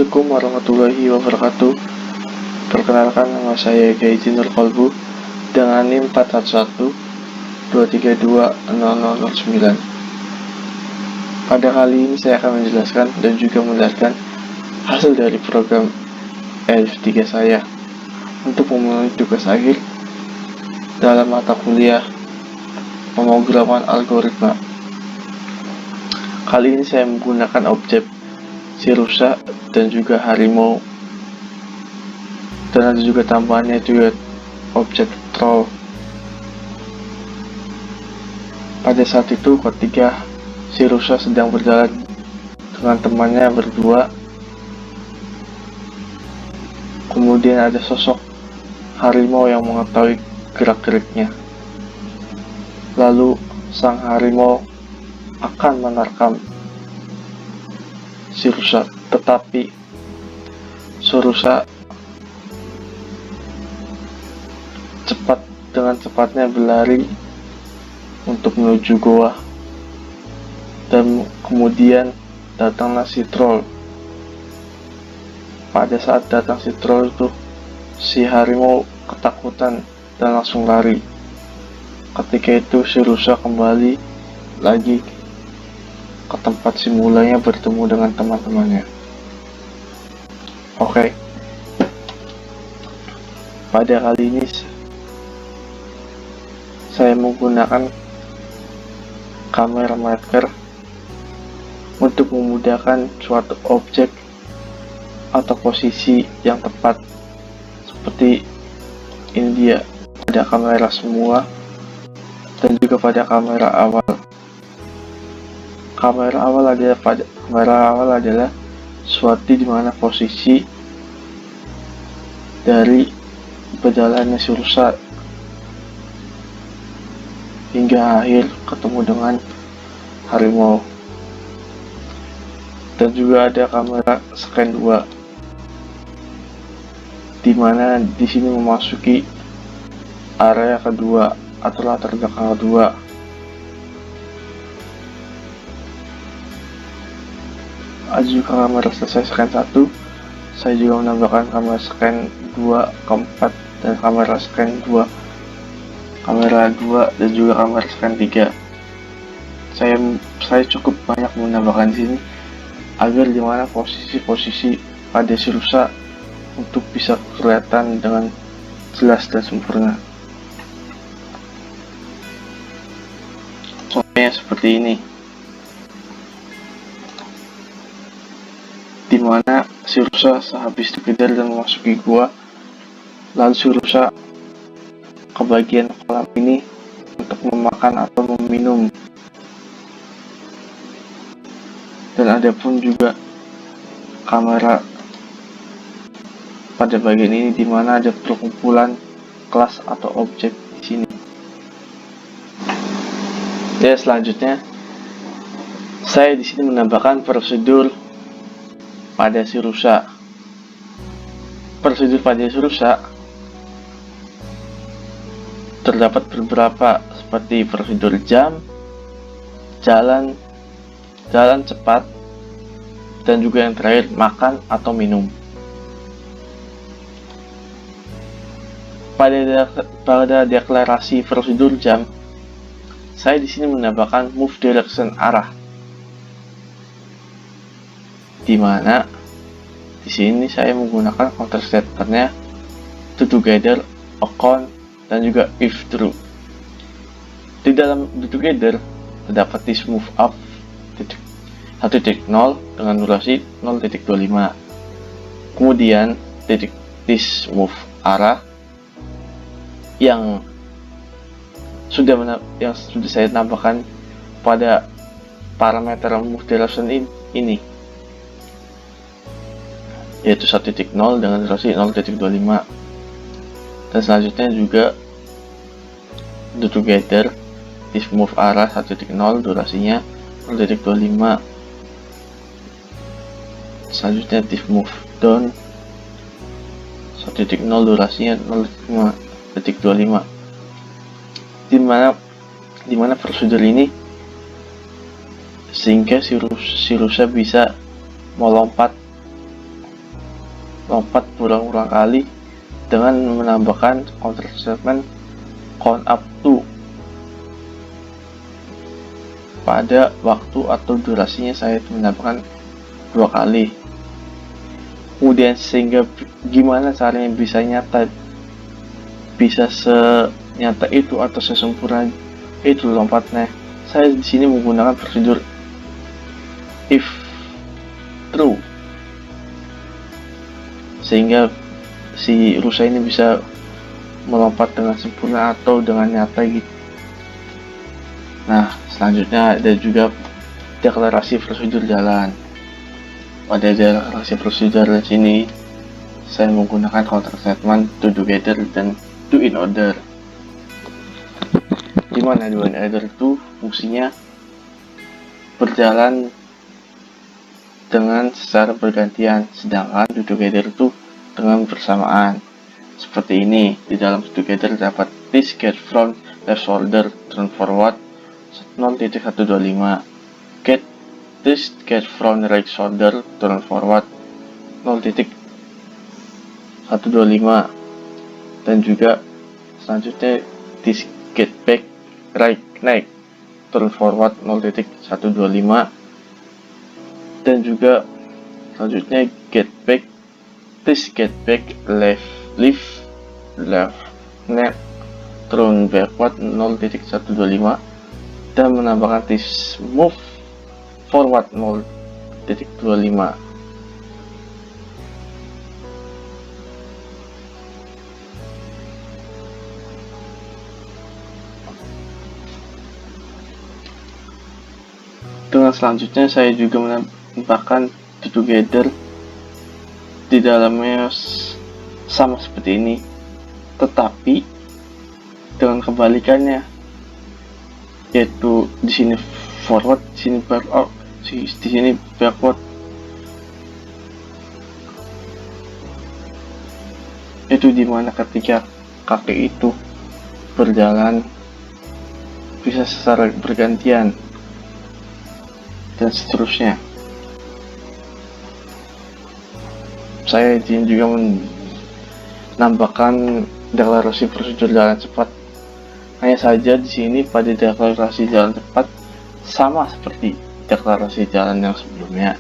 Assalamualaikum warahmatullahi wabarakatuh. Perkenalkan, nama saya Gaiji Nur Kolbu dengan NIM 411-232-0009. Pada kali ini saya akan menjelaskan dan juga menjelaskan hasil dari program ELIF 3 saya untuk memenuhi tugas akhir dalam mata kuliah pemrograman algoritma. Kali ini saya menggunakan objek si rusa dan juga harimau, dan ada juga tambahannya juga objek troll. Pada saat itu ketika si rusa sedang berjalan dengan temannya berdua, kemudian ada sosok harimau yang mengetahui gerak-geriknya. Lalu sang harimau akan menerkam si rusa, tetapi si rusa dengan cepatnya berlari untuk menuju goa, dan kemudian datanglah si troll. Pada saat datang si troll itu, si harimau ketakutan dan langsung lari. Ketika itu si rusa kembali lagi ke tempat simulanya bertemu dengan teman-temannya. Oke. Pada kali ini saya menggunakan kamera marker untuk memudahkan suatu objek atau posisi yang tepat. Seperti ini dia pada kamera semua dan juga pada kamera awal. Kamera awal adalah suatu di mana posisi dari berjalannya si rusa hingga akhir ketemu dengan harimau. Dan juga ada kamera scan 2 di mana di sini memasuki area kedua atau latar belakang kedua. Ada juga kamera selesai scan 1, saya juga menambahkan kamera scan 2, keempat, dan kamera scan 2, kamera 2, dan juga kamera scan 3. Saya cukup banyak menambahkan di sini agar dimana posisi-posisi pada si rusa untuk bisa kelihatan dengan jelas dan sempurna. Contohnya seperti ini, di mana si rusa sehabis dikejar dan memasuki gua, lalu si rusa ke bagian kolam ini untuk memakan atau meminum. Dan ada pun juga kamera pada bagian ini di mana ada perkumpulan kelas atau objek di sini. Ya, selanjutnya saya di sini menambahkan prosedur pada si rusa. Prosedur pada si rusa terdapat beberapa, seperti prosedur jam, jalan cepat, dan juga yang terakhir makan atau minum. Pada deklarasi prosedur jam, saya di sini menambahkan move direction arah, di mana di sini saya menggunakan counter statementnya to together, account, dan juga if true. Di dalam to together terdapat this move up 1.0 dengan durasi 0.25. Kemudian this move arah yang sudah saya tambahkan pada parameter move direction ini, yaitu 1.0 dengan durasi 0.25. Dan selanjutnya juga do together this move arah 1.0 durasinya 0.25. Selanjutnya this move down 1.0 durasinya 0.25. di mana prosedur ini sehingga si rusa bisa melompat lompat berulang-ulang kali dengan menambahkan counter statement count up to pada waktu atau durasinya. Saya menambahkan 2 kali. Kemudian sehingga gimana caranya bisa nyata, bisa senyata itu atau sesempurna itu lompatnya. Saya di sini menggunakan prosedur if true, sehingga si rusa ini bisa melompat dengan sempurna atau dengan nyata gitu. Nah, selanjutnya ada juga deklarasi prosedur jalan. Pada deklarasi prosedur di sini saya menggunakan counter statement to together dan to in order. Dimana do in order itu fungsinya berjalan dengan secara bergantian, sedangkan to together itu dengan bersamaan. Seperti ini, di dalam to together dapat this get from left shoulder turn forward 0.125, get this get from right shoulder turn forward 0.125, dan juga selanjutnya this get back right neck turn forward 0.125, dan juga selanjutnya get back this get back left neck turn backward 0.125, dan menambahkan this move forward 0.25. Dengan selanjutnya saya juga menambahkan to together di dalamnya sama seperti ini, tetapi dengan kebalikannya, yaitu di sini forward, di sini backward, di sini backward. Itu dimana ketika kaki itu berjalan bisa secara bergantian dan seterusnya. Saya izin juga menambahkan deklarasi prosedur jalan cepat. Hanya saja di sini pada deklarasi jalan cepat sama seperti deklarasi jalan yang sebelumnya,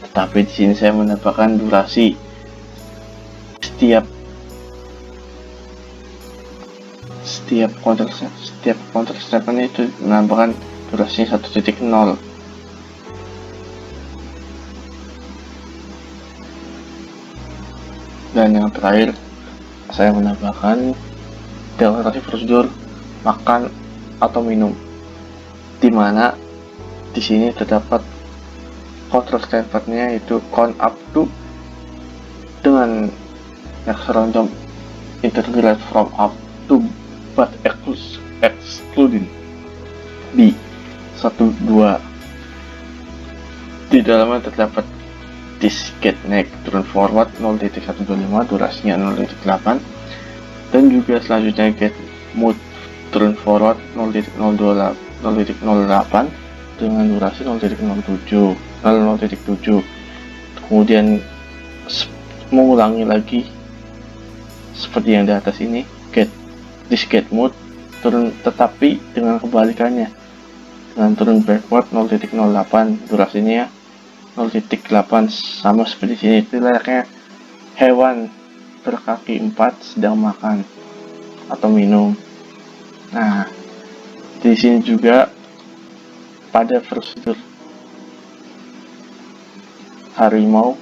tetapi di sini saya menambahkan durasi. Setiap counter statement itu menambahkan durasinya 1.0. Dan yang terakhir saya menambahkan deklarasi prosedur makan atau minum, di mana di sini terdapat counter statementnya yaitu count up to dengan next random integrate from up to but excluding B 1-2. Di dalamnya terdapat this get neck turn forward 0.125, durasinya 0.8, dan juga selanjutnya get move turn forward 0.08 dengan durasi 0.07. Kemudian mengulangi lagi seperti yang di atas ini, this get move turun, tetapi dengan kebalikannya, dengan turun backward 0.08, durasinya 0.8, sama seperti sini. Itu layaknya hewan berkaki 4 sedang makan atau minum. Nah, di sini juga pada prosedur harimau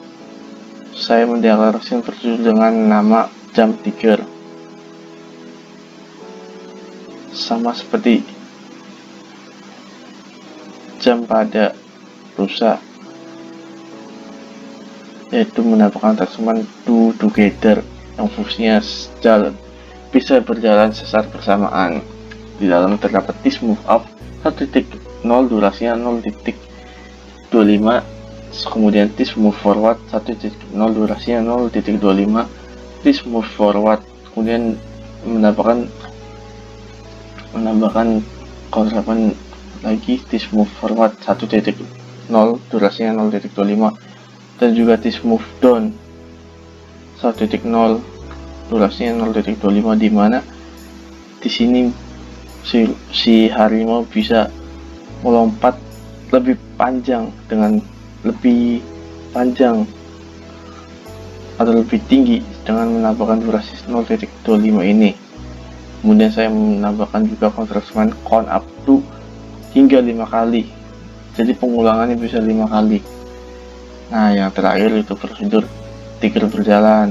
saya mendeklarasikan prosedur dengan nama jump tiger, sama seperti jam pada rusa, yaitu menambahkan terjemahan to together yang fungsinya bisa berjalan secara bersamaan. Di dalam terdapat this move up 1.0, durasinya 0.25, kemudian this move forward 1.0, durasinya 0.25, this move forward, kemudian menambahkan kontrapan lagi this move forward 1.0, durasinya 0.25, dan juga this move down 1.0 durasinya 0.25, di mana di sini si harimau bisa melompat lebih panjang dengan lebih panjang atau lebih tinggi dengan menambahkan durasi 0.25 ini. Kemudian saya menambahkan juga contraction count up to hingga 5 kali, jadi pengulangannya bisa 5 kali. Nah, yang terakhir itu prosedur trigger berjalan.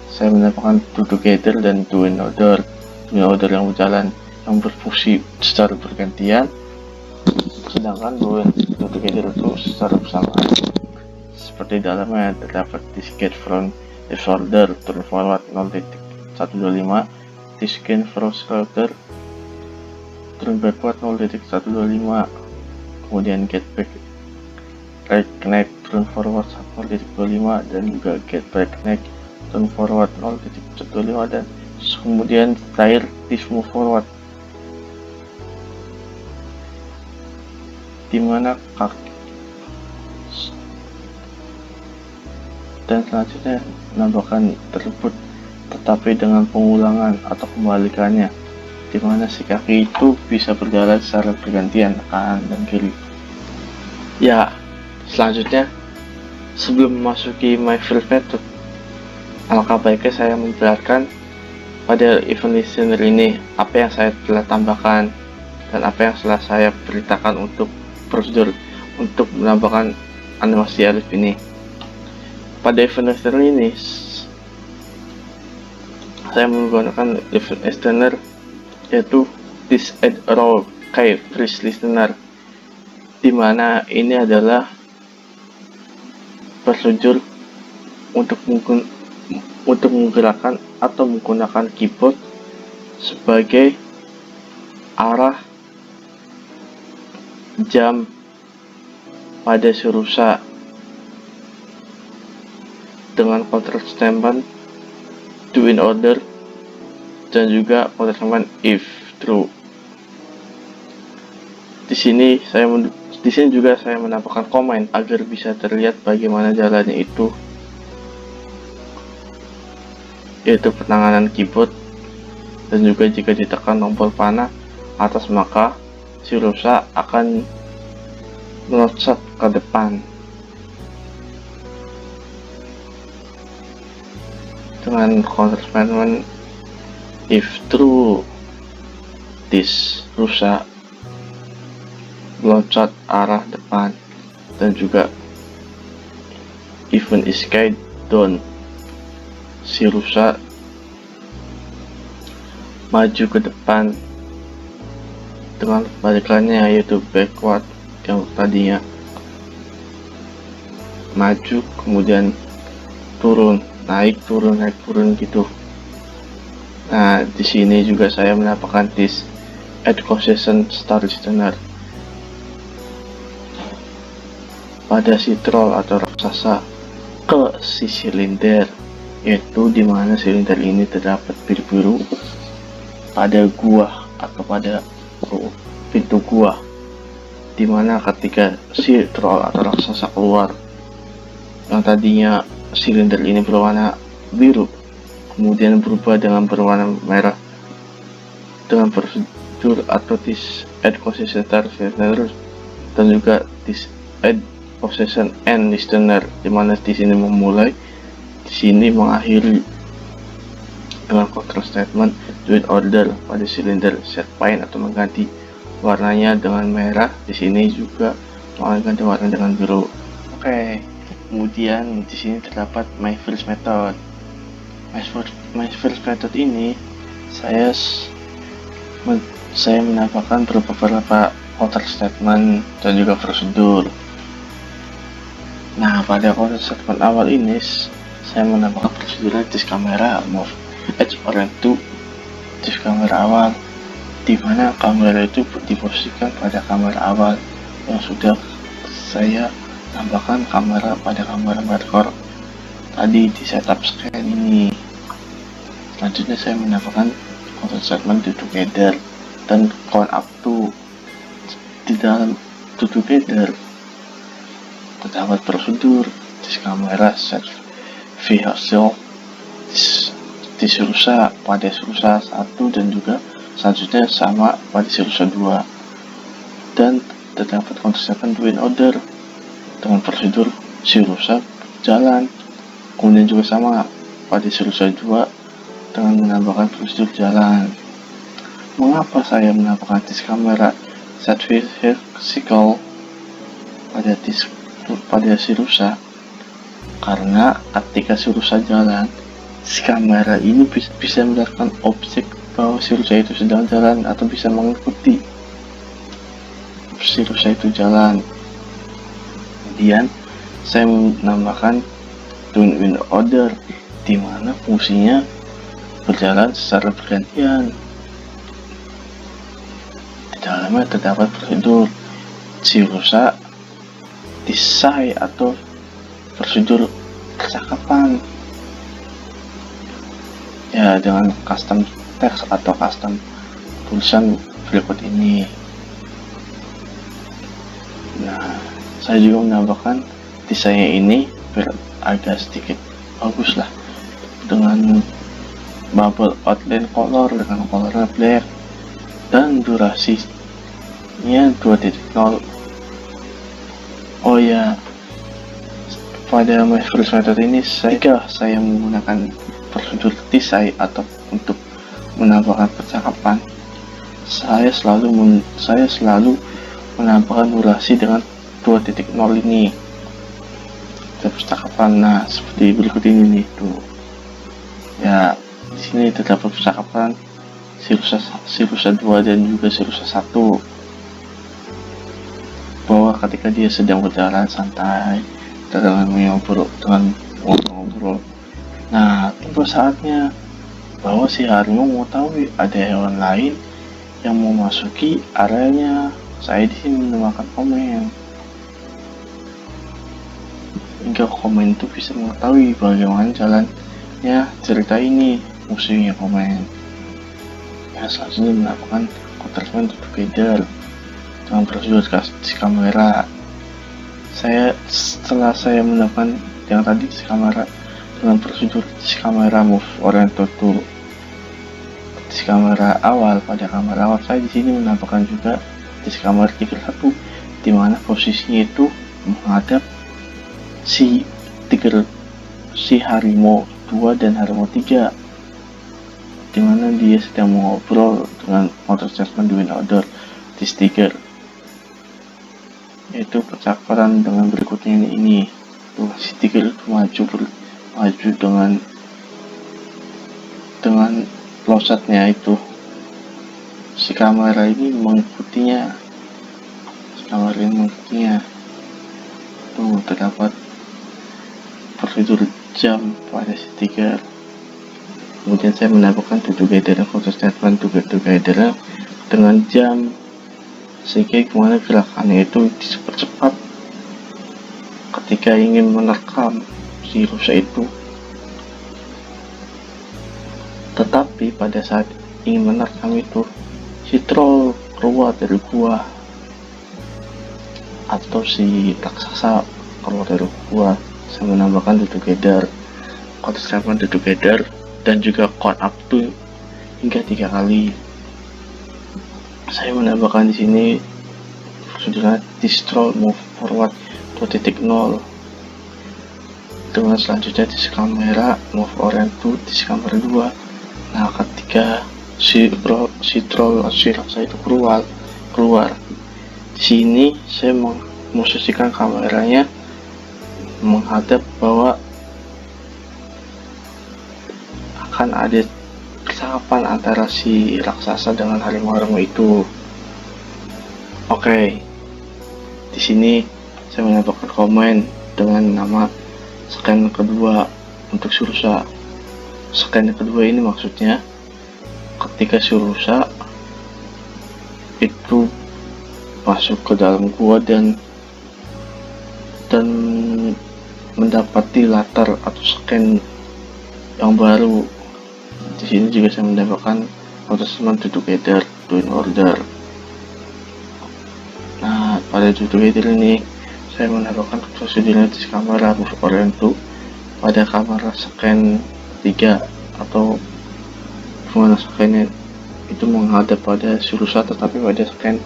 Saya menambahkan do together dan do in order yang berjalan, yang berfungsi secara bergantian, sedangkan do together itu secara bersamaan. Seperti dalamnya terdapat this get from disorder turn forward 0.125, this gain from shoulder turn backward 0.125, kemudian get back right neck turn forward 0.25, dan juga get back neck turn forward 0.125, dan kemudian terakhir this move forward, dimana kaki dan selanjutnya menambahkan tersebut tetapi dengan pengulangan atau kembalikannya, dimana si kaki itu bisa berjalan secara bergantian kanan dan kiri. Ya, selanjutnya sebelum memasuki my first method, alangkah baiknya saya menjelaskan pada event listener ini apa yang saya telah tambahkan dan apa yang telah saya beritakan untuk prosedur untuk menambahkan animasi Alif ini. Pada event listener ini saya menggunakan event listener yaitu this add row key freeze listener, dimana ini adalah prosedur untuk menggerakkan atau menggunakan keyboard sebagai arah jam pada si rusa dengan control statement do in order dan juga control statement if true. Di sini juga saya menambahkan komen agar bisa terlihat bagaimana jalannya itu, yaitu penanganan keyboard, dan juga jika ditekan tombol panah atas maka si rusa akan meloncat ke depan. Dengan counter statement if true, this rusa meloncat arah depan, dan juga even is guide down, si rusa maju ke depan dengan kebalikannya yaitu backward, yang tadinya maju kemudian turun, naik turun gitu. Nah, di sini juga saya menambahkan this add concession star listener pada si troll atau raksasa ke si silinder, yaitu dimana silinder ini terdapat biru-biru pada gua atau pada pintu gua, dimana ketika si troll atau raksasa keluar yang tadinya silinder ini berwarna biru kemudian berubah dengan berwarna merah dengan prosedur atau this add concession star listener dan juga this add concession end listener, dimana di sini memulai, di sini mengakhiri dengan control statement do in order pada silinder set point atau mengganti warnanya dengan merah, di sini juga mengganti warna dengan biru. Oke. Kemudian di sini terdapat my first method. My first method ini saya menambahkan beberapa counter statement dan juga prosedur. Nah, pada counter statement awal ini saya menambahkan prosedur this kamera move edge orient to this kamera awal, di mana kamera itu diposisikan pada kamera awal yang sudah saya tambahkan kamera pada kamera marker tadi di setup scan ini. Selanjutnya saya menambahkan control statement do together dan count up to. Di dalam do together terdapat prosedur this camera set vehicle di Sirusa pada Sirusa 1 dan juga selanjutnya sama pada Sirusa 2, dan terdapat konsisten do in order dengan prosedur Sirusa jalan, kemudian juga sama pada Sirusa 2 dengan menambahkan prosedur jalan. Mengapa saya menambahkan disk kamera set vehicle pada Sirusa? Karena ketika Sirusa jalan, kamera ini bisa melihatkan objek bahwa Sirusa itu sedang jalan atau bisa mengikuti Sirusa itu jalan. Kemudian saya menambahkan tune in order, di mana fungsinya berjalan secara bergantian. Di dalamnya terdapat prosedur Sirusa desain atau prosedur percakapan ya, dengan custom text atau custom tulisan berikut ini. Nah, saya juga menambahkan desainnya ini biar agak sedikit bagus lah, dengan bubble outline color dengan colornya black, dan durasinya 2.0. Oh ya, pada My First Method ini saya menggunakan prosedur desain atau untuk menambahkan percakapan, saya selalu menambahkan durasi dengan 2.0 ini percakapan. Nah, seperti berikut ini nih tuh ya, di sini terdapat percakapan Sirusa 2 dan juga Sirusa 1 bahwa ketika dia sedang berjalan santai dengan ngobrol. Nah, tiba saatnya bahwa si harimau mengetahui ada hewan lain yang memasuki areanya. Saya di sini menambahkan komen hingga komen itu bisa mengetahui bagaimana jalannya cerita ini, musuhnya komen. Ya, selanjutnya menambahkan contrastment together dengan prosedur disk kamera. Setelah saya menambahkan yang tadi disk kamera dengan prosedur disk kamera move oriented to disk kamera awal, pada kamera awal saya di sini menambahkan juga disk kamera trigger 1, di mana posisinya itu menghadap si harimau 2 dan harimau 3, di mana dia sedang mengobrol dengan motor adjustment do in order di stiker, yaitu percakapan dengan berikutnya ini tuh, si stiker itu maju dengan losatnya itu, si kamera ini mengikutinya tuh, terdapat prosedur jam pada stiker. Kemudian saya menambahkan together photo statement together dengan jam, sehingga gimana gerakannya itu dipercepat ketika ingin menerkam si rusa itu. Tetapi pada saat ingin menerkam itu, si troll keluar dari gua atau si raksasa keluar dari gua. Saya menambahkan together, code statement together, dan juga code up to hingga 3 kali. Saya menambahkan di sini prosedur destroy move forward 2.0 dengan selanjutnya disk kamera move orient to disk kamera 2. Nah, ketika si raksasa itu keluar di sini saya memposisikan kameranya menghadap bahwa akan ada percakapan antara si raksasa dengan harimau itu. Oke, di sini saya menambahkan komen dengan nama scan kedua untuk Sirusa. Scan kedua ini maksudnya ketika Sirusa itu masuk ke dalam gua dan mendapati latar atau scan yang baru. Di sini juga saya mendapatkan adjustment together do in order. Nah, pada together ini saya menambahkan functionality kamera move oriented pada kamera scan 3 atau mana scan itu menghadap pada Sirusa, tetapi pada scan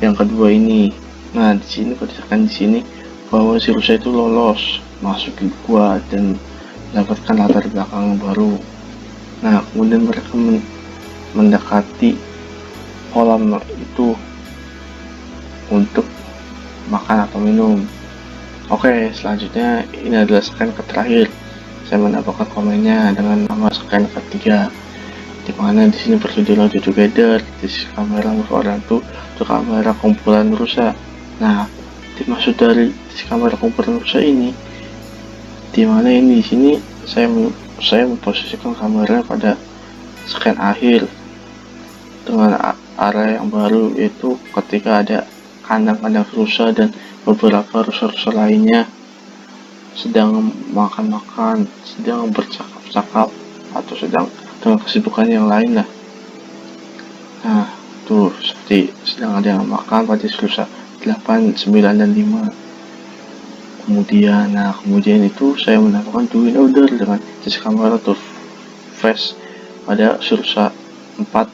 yang kedua ini. Nah, di sini pada scan di sini bahwa Sirusa itu lolos masuk ke gua dan mendapatkan latar belakang baru. Nah, kemudian mereka mendekati kolam itu untuk makan atau minum. Oke, selanjutnya ini adalah scan terakhir. Saya menambahkan komennya dengan nama scan ketiga, di mana di sini prosedural together, this kamera move oriented untuk kamera kumpulan rusa. Nah, dimaksud dari kamera kumpulan rusa ini, di mana ini di sini saya memposisikan kamera pada scan akhir dengan area yang baru, yaitu ketika ada kandang-kandang rusa dan beberapa rusa-rusa lainnya sedang makan-makan, sedang bercakap-cakap, atau sedang dengan kesibukan yang lain lah. Nah, tuh seperti sedang ada yang makan pada rusa 8, 9, dan 5. Kemudian itu saya menambahkan do in order dengan this camera to face pada Sirusa 4.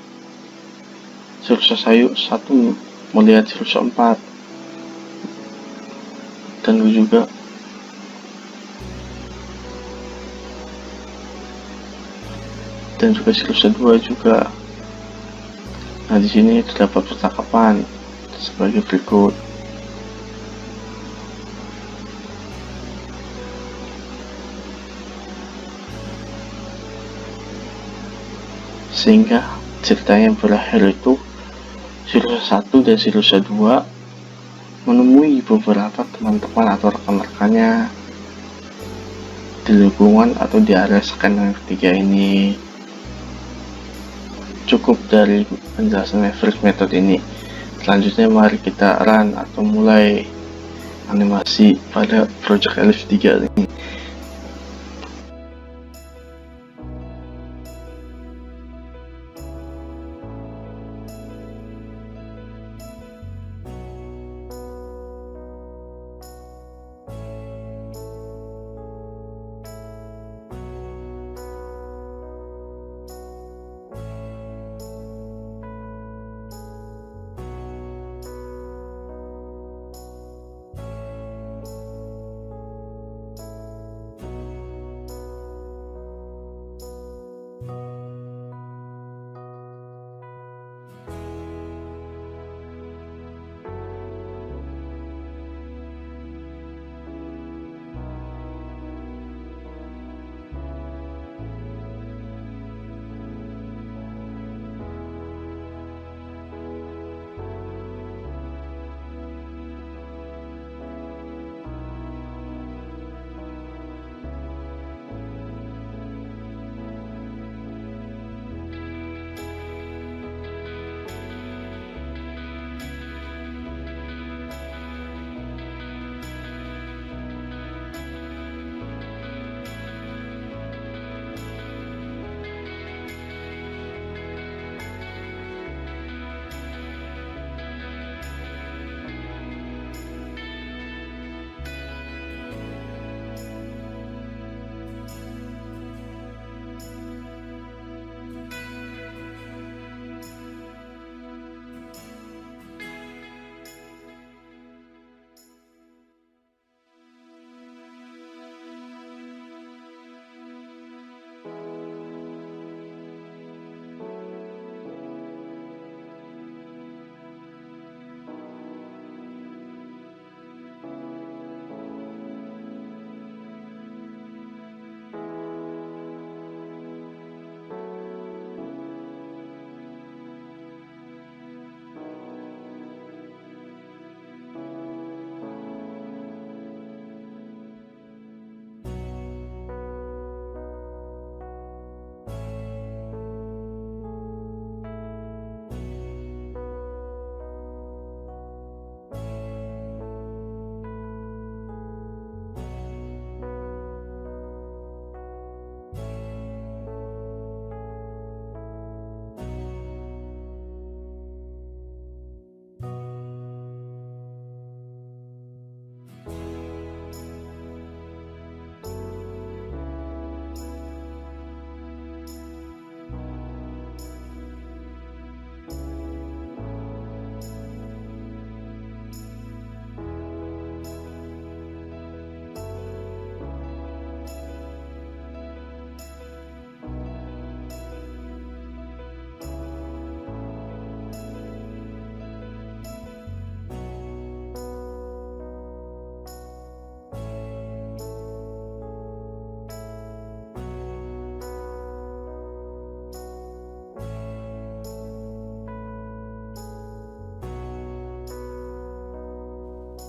Sirusa Sayu 1 melihat Sirusa 4, dan juga Sirusa 2 juga. Nah, di sini terdapat percakapan sebagai berikut. Sehingga ceritanya berakhir itu Sirusa 1 dan Sirusa 2 menemui beberapa teman-teman atau rekan-rekannya di lingkungan atau di area scan yang ketiga ini. Cukup dari penjelasan Maverick Method ini. Selanjutnya mari kita run atau mulai animasi pada Project Elif 3 ini.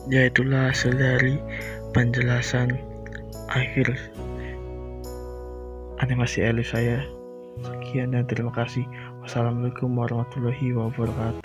Ya, itulah hasil dari penjelasan akhir animasi Elif saya. Sekian dan terima kasih. Wassalamualaikum warahmatullahi wabarakatuh.